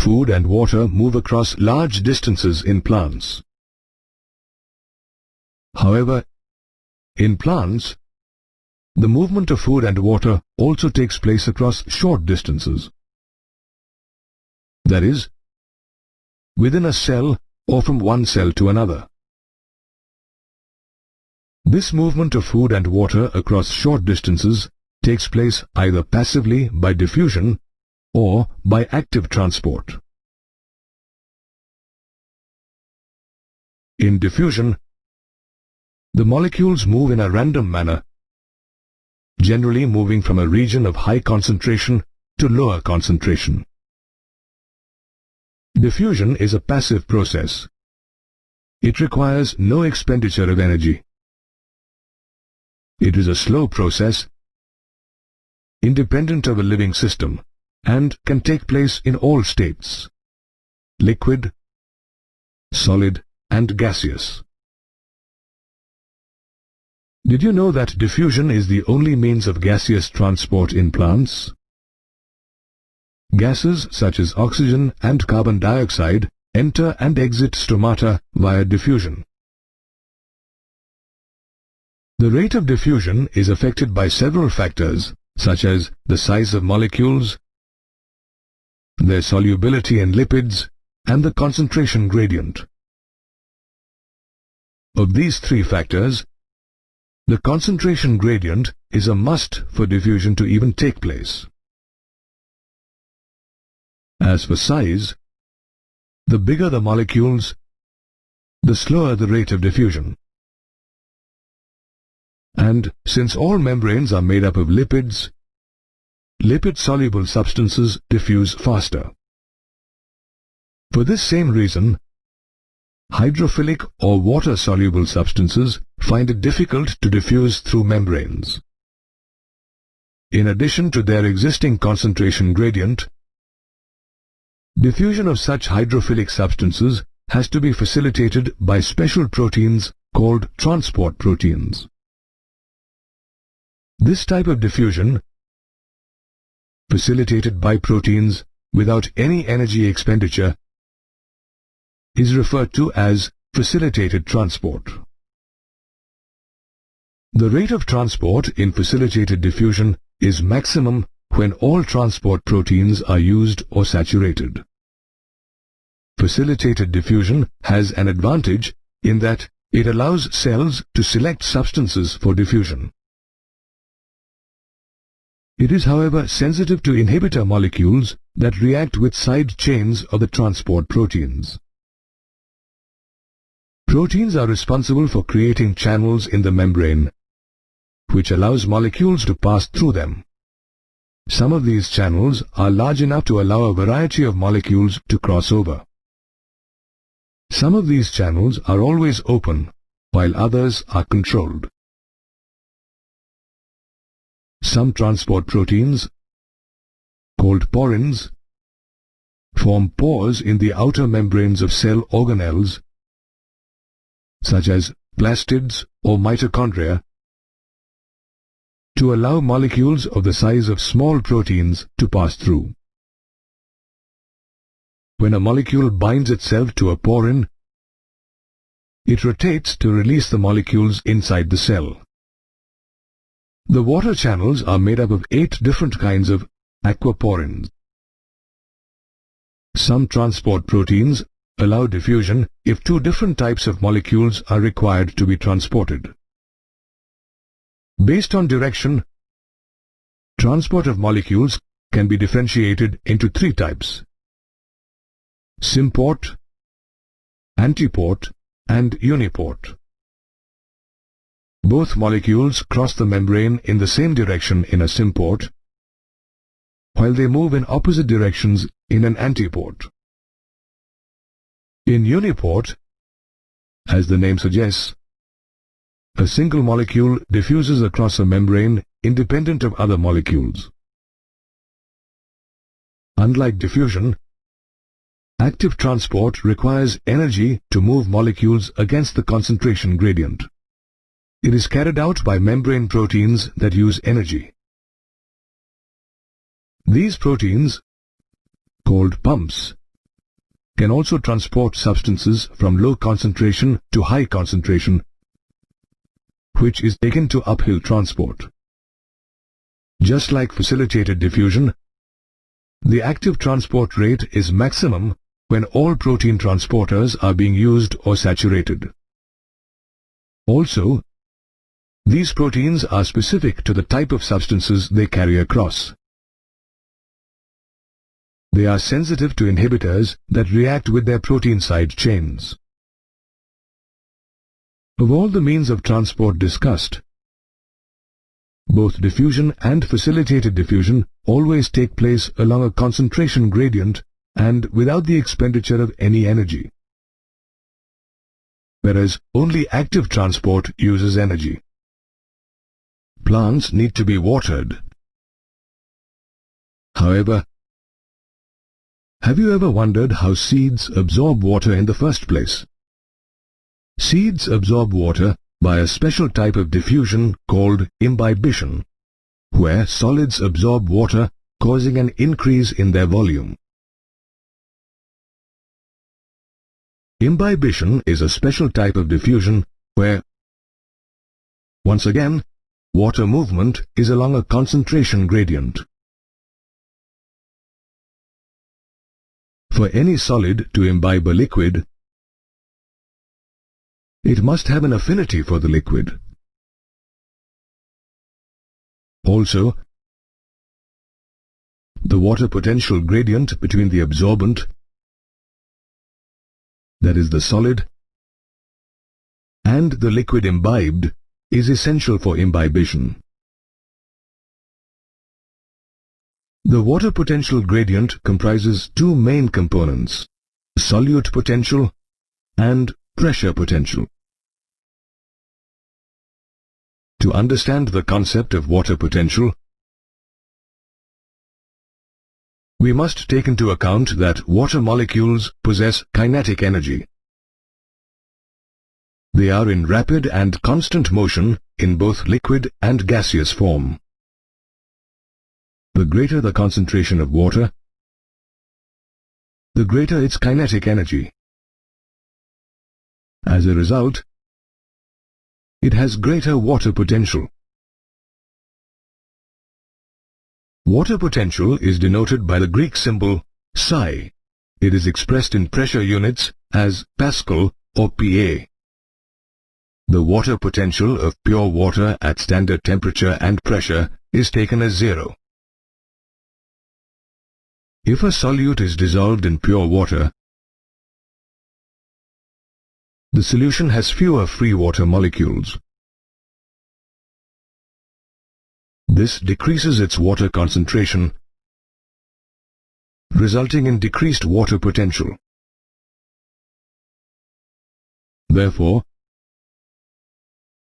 food and water move across large distances in plants. However, in plants, the movement of food and water also takes place across short distances. That is, within a cell or from one cell to another. This movement of food and water across short distances takes place either passively by diffusion or by active transport. In diffusion, the molecules move in a random manner, generally moving from a region of high concentration to lower concentration. Diffusion is a passive process. It requires no expenditure of energy. It is a slow process, independent of a living system, and can take place in all states: liquid, solid, and gaseous. Did you know that diffusion is the only means of gaseous transport in plants? Gases such as oxygen and carbon dioxide enter and exit stomata via diffusion. The rate of diffusion is affected by several factors, such as the size of molecules, their solubility in lipids, and the concentration gradient. Of these three factors, the concentration gradient is a must for diffusion to even take place. As for size, the bigger the molecules, the slower the rate of diffusion. And since all membranes are made up of lipids, lipid-soluble substances diffuse faster. For this same reason, hydrophilic or water-soluble substances find it difficult to diffuse through membranes. In addition to their existing concentration gradient, diffusion of such hydrophilic substances has to be facilitated by special proteins called transport proteins. This type of diffusion, facilitated by proteins without any energy expenditure, is referred to as facilitated transport. The rate of transport in facilitated diffusion is maximum when all transport proteins are used or saturated. Facilitated diffusion has an advantage in that it allows cells to select substances for diffusion. It is, however, sensitive to inhibitor molecules that react with side chains of the transport proteins. Proteins are responsible for creating channels in the membrane, which allows molecules to pass through them. Some of these channels are large enough to allow a variety of molecules to cross over. Some of these channels are always open, while others are controlled. Some transport proteins, called porins, form pores in the outer membranes of cell organelles, such as plastids or mitochondria, to allow molecules of the size of small proteins to pass through. When a molecule binds itself to a porin, it rotates to release the molecules inside the cell. The water channels are made up of 8 different kinds of aquaporins. Some transport proteins allow diffusion if 2 different types of molecules are required to be transported. Based on direction, transport of molecules can be differentiated into 3 types: symport, antiport, and uniport. Both molecules cross the membrane in the same direction in a symport, while they move in opposite directions in an antiport. In uniport, as the name suggests, a single molecule diffuses across a membrane independent of other molecules. Unlike diffusion, active transport requires energy to move molecules against the concentration gradient. It is carried out by membrane proteins that use energy. These proteins, called pumps, can also transport substances from low concentration to high concentration, which is taken to uphill transport. Just like facilitated diffusion, the active transport rate is maximum when all protein transporters are being used or saturated. Also, these proteins are specific to the type of substances they carry across. They are sensitive to inhibitors that react with their protein side chains. Of all the means of transport discussed, both diffusion and facilitated diffusion always take place along a concentration gradient and without the expenditure of any energy, whereas only active transport uses energy. Plants need to be watered. However, have you ever wondered how seeds absorb water in the first place? Seeds absorb water by a special type of diffusion called imbibition, where solids absorb water, causing an increase in their volume. Imbibition is a special type of diffusion where, once again, water movement is along a concentration gradient. For any solid to imbibe a liquid, it must have an affinity for the liquid. Also, the water potential gradient between the absorbent, that is the solid, and the liquid imbibed is essential for imbibition. The water potential gradient comprises two main components, solute potential and pressure potential. To understand the concept of water potential, we must take into account that water molecules possess kinetic energy. They are in rapid and constant motion in both liquid and gaseous form. The greater the concentration of water, the greater its kinetic energy. As a result, it has greater water potential. Water potential is denoted by the Greek symbol psi. It is expressed in pressure units as Pascal or PA. The water potential of pure water at standard temperature and pressure is taken as 0. If a solute is dissolved in pure water, the solution has fewer free water molecules. This decreases its water concentration, resulting in decreased water potential. Therefore,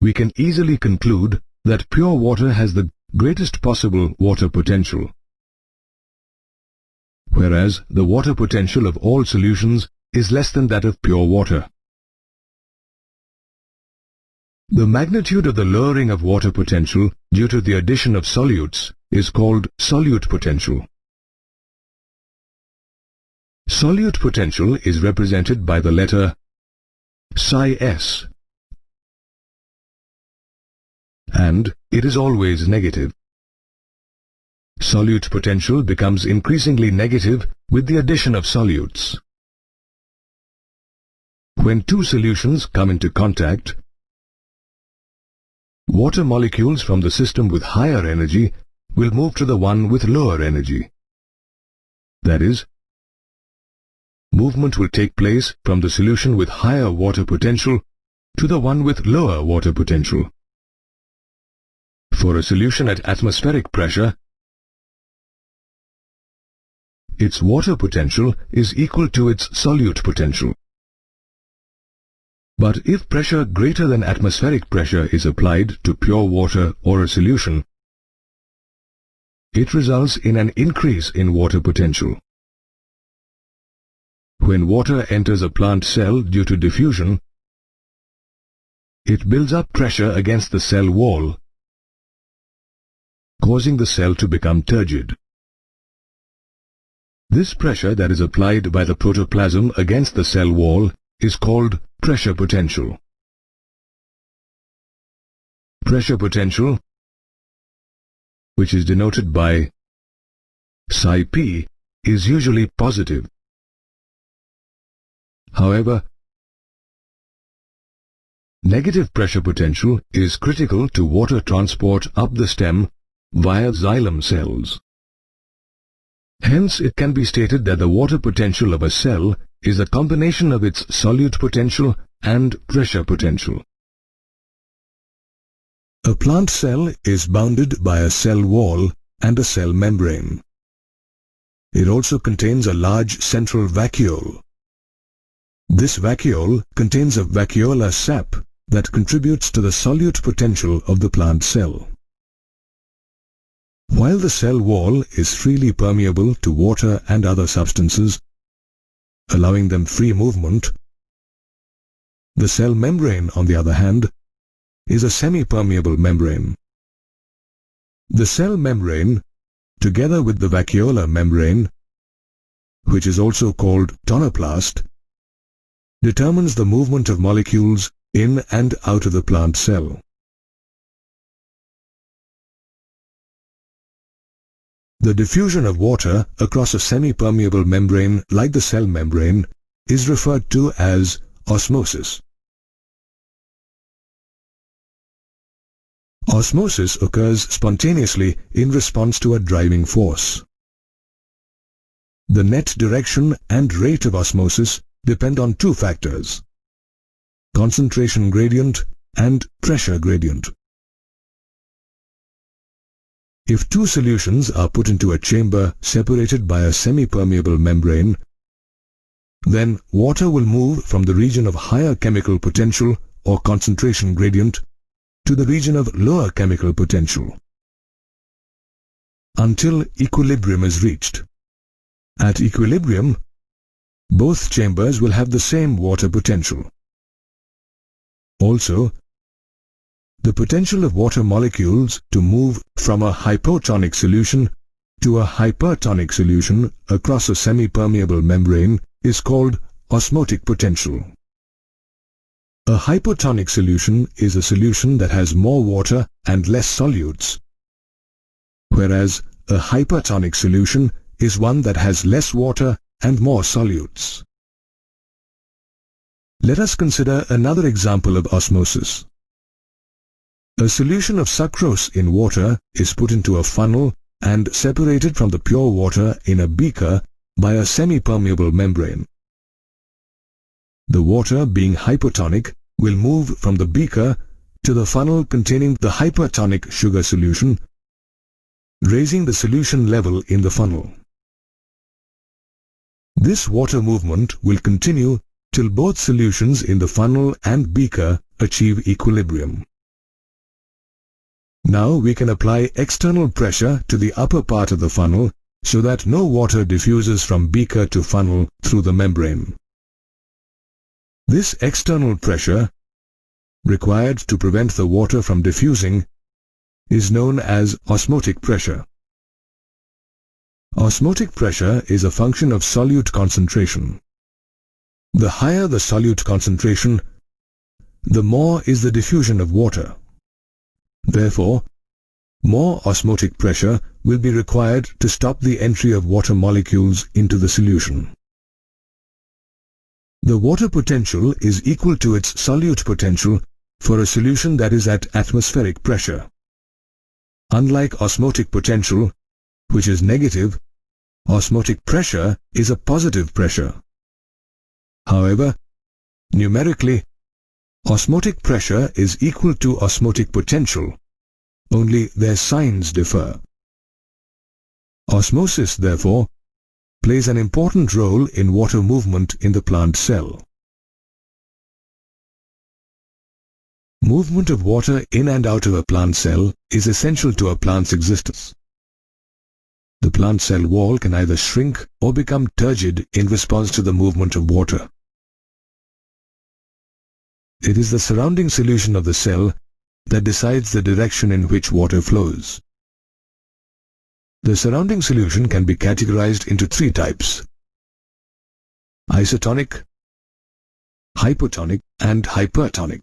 we can easily conclude that pure water has the greatest possible water potential, whereas the water potential of all solutions is less than that of pure water. The magnitude of the lowering of water potential due to the addition of solutes is called solute potential. Solute potential is represented by the letter Cs, and it is always negative. Solute potential becomes increasingly negative with the addition of solutes. When two solutions come into contact, water molecules from the system with higher energy will move to the one with lower energy. That is, movement will take place from the solution with higher water potential to the one with lower water potential. For a solution at atmospheric pressure, its water potential is equal to its solute potential. But if pressure greater than atmospheric pressure is applied to pure water or a solution, it results in an increase in water potential. When water enters a plant cell due to diffusion, it builds up pressure against the cell wall, causing the cell to become turgid. This pressure that is applied by the protoplasm against the cell wall is called pressure potential. Pressure potential, which is denoted by Cp, is usually positive. However, negative pressure potential is critical to water transport up the stem via xylem cells. Hence, it can be stated that the water potential of a cell is a combination of its solute potential and pressure potential. A plant cell is bounded by a cell wall and a cell membrane. It also contains a large central vacuole. This vacuole contains a vacuolar sap that contributes to the solute potential of the plant cell. While the cell wall is freely permeable to water and other substances, allowing them free movement, the cell membrane, on the other hand, is a semi-permeable membrane. The cell membrane, together with the vacuolar membrane, which is also called tonoplast, determines the movement of molecules in and out of the plant cell. The diffusion of water across a semi-permeable membrane like the cell membrane is referred to as osmosis. Osmosis occurs spontaneously in response to a driving force. The net direction and rate of osmosis depend on two factors: concentration gradient and pressure gradient. If two solutions are put into a chamber separated by a semi-permeable membrane, then water will move from the region of higher chemical potential or concentration gradient to the region of lower chemical potential until equilibrium is reached. At equilibrium, both chambers will have the same water potential. Also, the potential of water molecules to move from a hypotonic solution to a hypertonic solution across a semi-permeable membrane is called osmotic potential. A hypotonic solution is a solution that has more water and less solutes, whereas a hypertonic solution is one that has less water and more solutes. Let us consider another example of osmosis. A solution of sucrose in water is put into a funnel and separated from the pure water in a beaker by a semi-permeable membrane. The water, being hypotonic, will move from the beaker to the funnel containing the hypertonic sugar solution, raising the solution level in the funnel. This water movement will continue till both solutions in the funnel and beaker achieve equilibrium. Now we can apply external pressure to the upper part of the funnel so that no water diffuses from beaker to funnel through the membrane. This external pressure, required to prevent the water from diffusing, is known as osmotic pressure. Osmotic pressure is a function of solute concentration. The higher the solute concentration, the more is the diffusion of water. Therefore, more osmotic pressure will be required to stop the entry of water molecules into the solution. The water potential is equal to its solute potential for a solution that is at atmospheric pressure. Unlike osmotic potential, which is negative, osmotic pressure is a positive pressure. However, numerically, osmotic pressure is equal to osmotic potential, only their signs differ. Osmosis, therefore, plays an important role in water movement in the plant cell. Movement of water in and out of a plant cell is essential to a plant's existence. The plant cell wall can either shrink or become turgid in response to the movement of water. It is the surrounding solution of the cell that decides the direction in which water flows. The surrounding solution can be categorized into three types: isotonic, hypotonic, and hypertonic.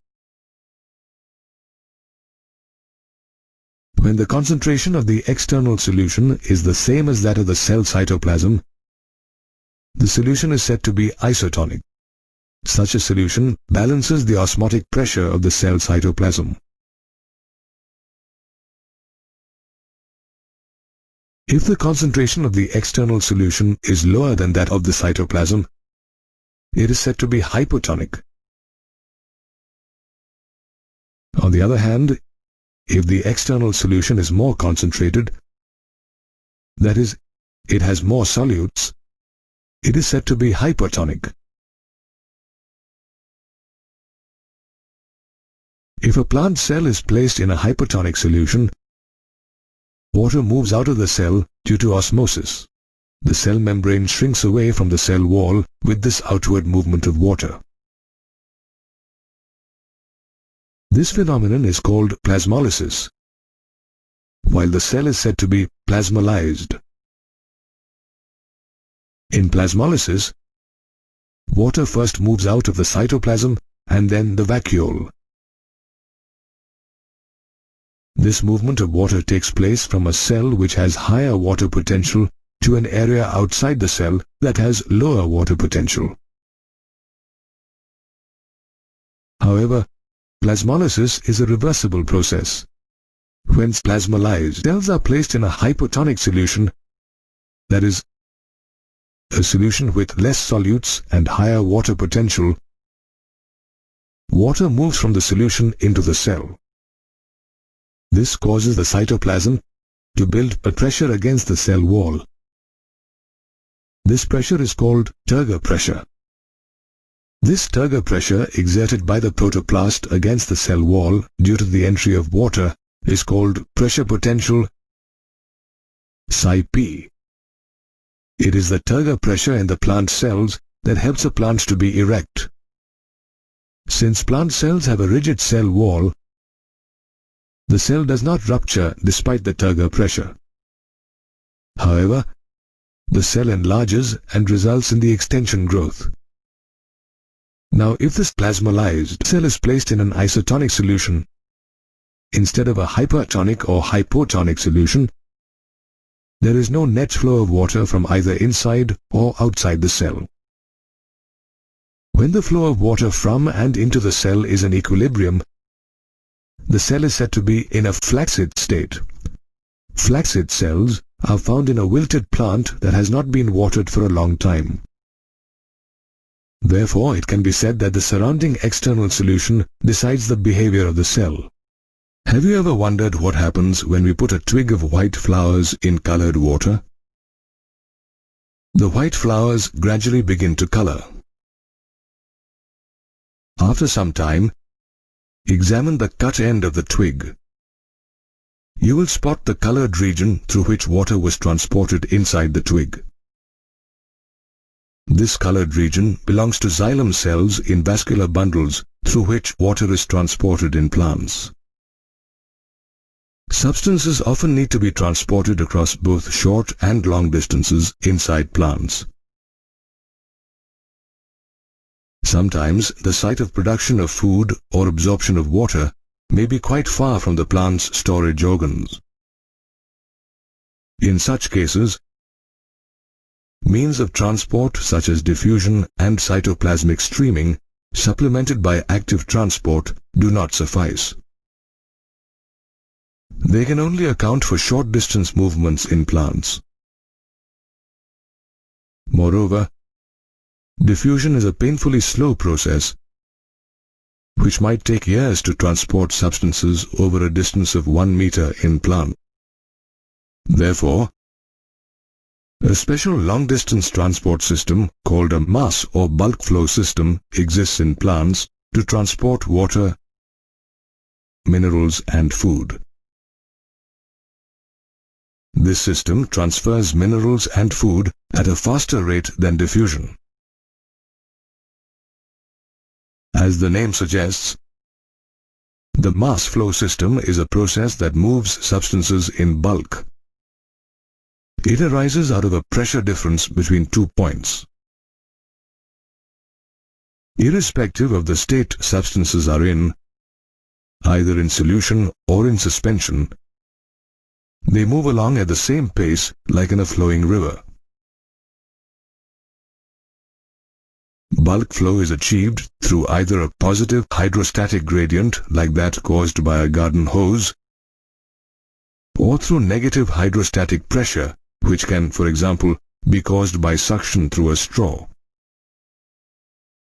When the concentration of the external solution is the same as that of the cell cytoplasm, the solution is said to be isotonic. Such a solution balances the osmotic pressure of the cell cytoplasm. If the concentration of the external solution is lower than that of the cytoplasm, it is said to be hypotonic. On the other hand, if the external solution is more concentrated, that is, it has more solutes, it is said to be hypertonic. If a plant cell is placed in a hypertonic solution, water moves out of the cell due to osmosis. The cell membrane shrinks away from the cell wall with this outward movement of water. This phenomenon is called plasmolysis, while the cell is said to be plasmolyzed. In plasmolysis, water first moves out of the cytoplasm and then the vacuole. This movement of water takes place from a cell which has higher water potential to an area outside the cell that has lower water potential. However, plasmolysis is a reversible process. When plasmolyzed cells are placed in a hypotonic solution, that is, a solution with less solutes and higher water potential, water moves from the solution into the cell. This causes the cytoplasm to build a pressure against the cell wall. This pressure is called turgor pressure. This turgor pressure exerted by the protoplast against the cell wall due to the entry of water is called pressure potential Cp. It is the turgor pressure in the plant cells that helps a plant to be erect. Since plant cells have a rigid cell wall, the cell does not rupture despite the turgor pressure. However, the cell enlarges and results in the extension growth. Now, if this plasmolyzed cell is placed in an isotonic solution instead of a hypertonic or hypotonic solution, there is no net flow of water from either inside or outside the cell. When the flow of water from and into the cell is in equilibrium, the cell is said to be in a flaccid state. Flaccid cells are found in a wilted plant that has not been watered for a long time. Therefore, it can be said that the surrounding external solution decides the behavior of the cell. Have you ever wondered what happens when we put a twig of white flowers in colored water? The white flowers gradually begin to color. After some time, examine the cut end of the twig. You will spot the colored region through which water was transported inside the twig. This colored region belongs to xylem cells in vascular bundles through which water is transported in plants. Substances often need to be transported across both short and long distances inside plants. Sometimes the site of production of food or absorption of water may be quite far from the plant's storage organs. In such cases, means of transport such as diffusion and cytoplasmic streaming, supplemented by active transport, do not suffice. They can only account for short-distance movements in plants. Moreover, diffusion is a painfully slow process which might take years to transport substances over a distance of 1 meter in plant. Therefore, a special long-distance transport system called a mass or bulk flow system exists in plants to transport water, minerals and food. This system transfers minerals and food at a faster rate than diffusion. As the name suggests, the mass flow system is a process that moves substances in bulk. It arises out of a pressure difference between 2 points. Irrespective of the state substances are in, either in solution or in suspension, they move along at the same pace like in a flowing river. Bulk flow is achieved through either a positive hydrostatic gradient like that caused by a garden hose, or through negative hydrostatic pressure, which can, for example, be caused by suction through a straw.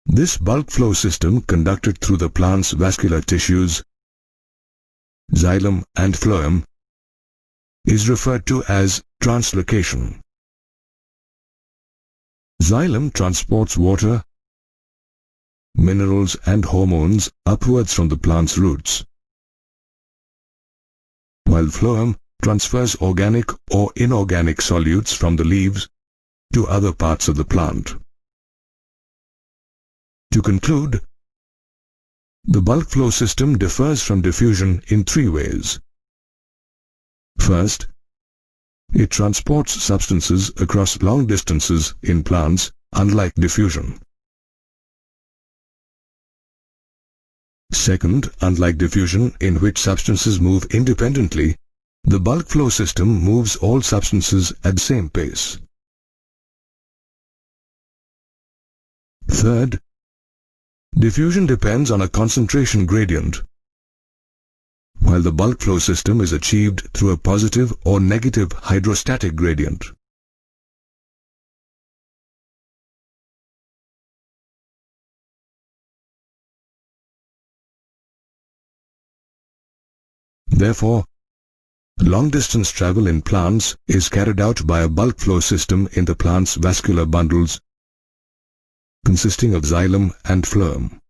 This bulk flow system conducted through the plant's vascular tissues, xylem and phloem, is referred to as translocation. Xylem transports water, minerals and hormones upwards from the plant's roots, while phloem transfers organic or inorganic solutes from the leaves to other parts of the plant. To conclude, the bulk flow system differs from diffusion in 3 ways. First, it transports substances across long distances in plants, unlike diffusion. Second, unlike diffusion in which substances move independently, the bulk flow system moves all substances at the same pace. Third, diffusion depends on a concentration gradient, while the bulk flow system is achieved through a positive or negative hydrostatic gradient. Therefore, long-distance travel in plants is carried out by a bulk flow system in the plant's vascular bundles consisting of xylem and phloem.